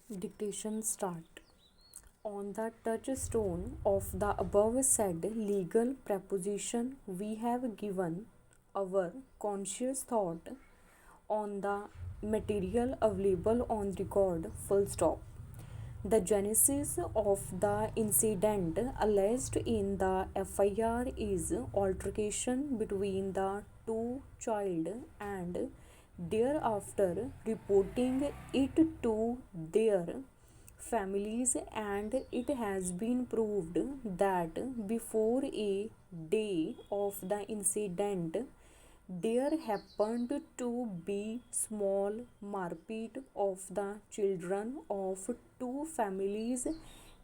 Dictation start. On the touchstone of the above said legal preposition, we have given our conscious thought on the material available on record, full stop. The genesis of the incident alleged in the FIR is altercation between the two child and thereafter reporting it to their families, and it has been proved that before a day of the incident there happened to be small marpeat of the children of two families,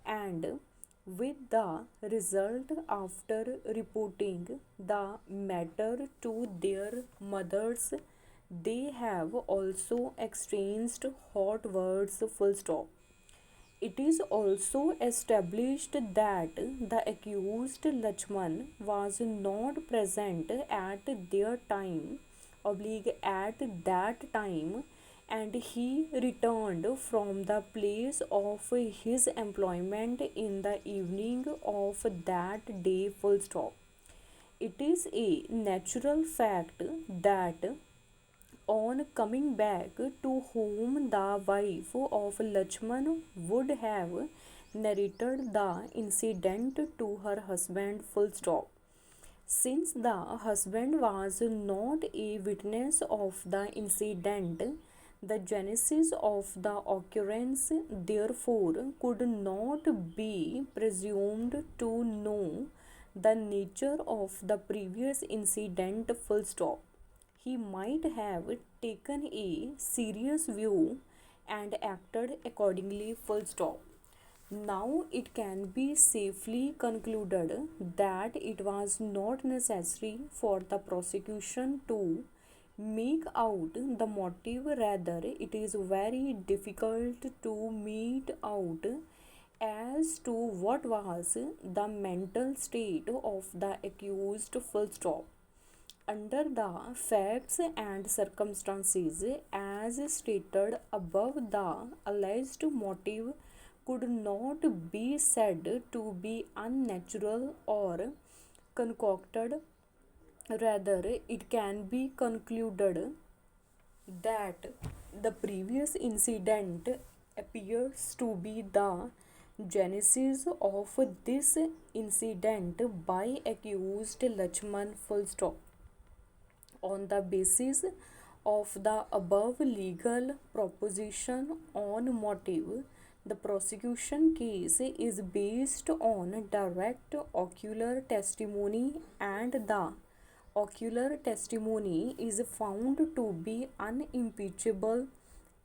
and with the result, after reporting the matter to their mothers, they have also exchanged hot words, full stop. It is also established that the accused Lachman was not present at their time at that time, and he returned from the place of his employment in the evening of that day, full stop. It is a natural fact that on coming back to home, the wife of Lachman would have narrated the incident to her husband, full stop. Since the husband was not a witness of the incident, the genesis of the occurrence therefore could not be presumed to know the nature of the previous incident, full stop. He might have taken a serious view and acted accordingly, full stop. Now it can be safely concluded that it was not necessary for the prosecution to make out the motive, rather it is very difficult to meet out as to what was the mental state of the accused, full stop. Under the facts and circumstances as stated above, the alleged motive could not be said to be unnatural or concocted. Rather, it can be concluded that the previous incident appears to be the genesis of this incident by accused Lachman, full stop. On the basis of the above legal proposition on motive, the prosecution case is based on direct ocular testimony, and the ocular testimony is found to be unimpeachable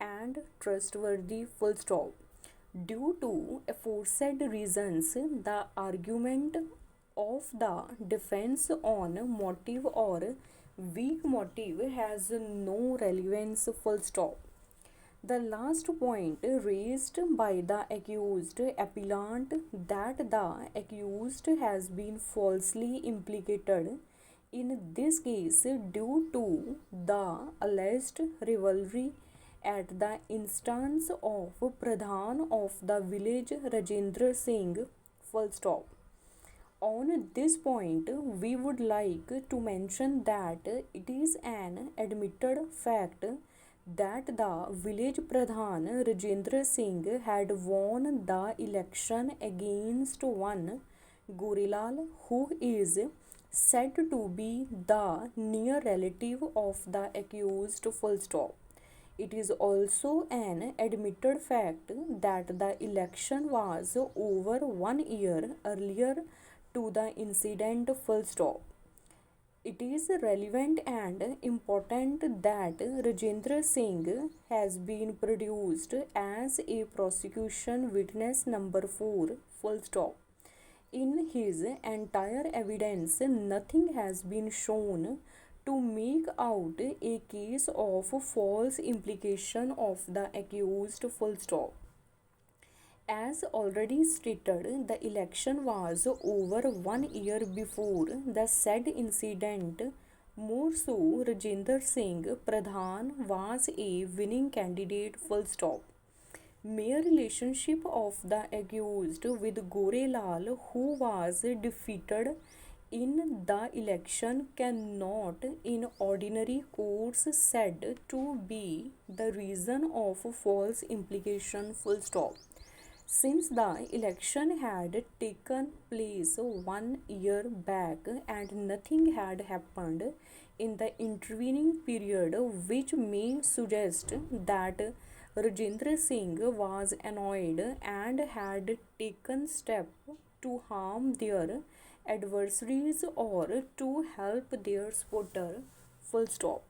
and trustworthy, full stop. Due to aforesaid reasons, the argument of the defense on motive or weak motive has no relevance, full stop. The last point raised by the accused appellant, that the accused has been falsely implicated in this case due to the alleged rivalry at the instance of Pradhan of the village, Rajendra Singh, full stop. On this point, we would like to mention that it is an admitted fact that the village Pradhan Rajendra Singh had won the election against one Gorilal, who is said to be the near relative of the accused, full stop. It is also an admitted fact that the election was over 1 year earlier to the incident, full stop. It is relevant and important that Rajendra Singh has been produced as a prosecution witness number 4, full stop. In his entire evidence, nothing has been shown to make out a case of false implication of the accused, full stop. As already stated, the election was over 1 year before the said incident. More so, Rajendra Singh Pradhan was a winning candidate, full stop. mere relationship of the accused with Gorelal, who was defeated in the election, cannot in ordinary courts said to be the reason of false implication. Full stop. Since the election had taken place 1 year back and nothing had happened in the intervening period which may suggest that Rajendra Singh was annoyed and had taken steps to harm their adversaries or to help their supporter. Full stop.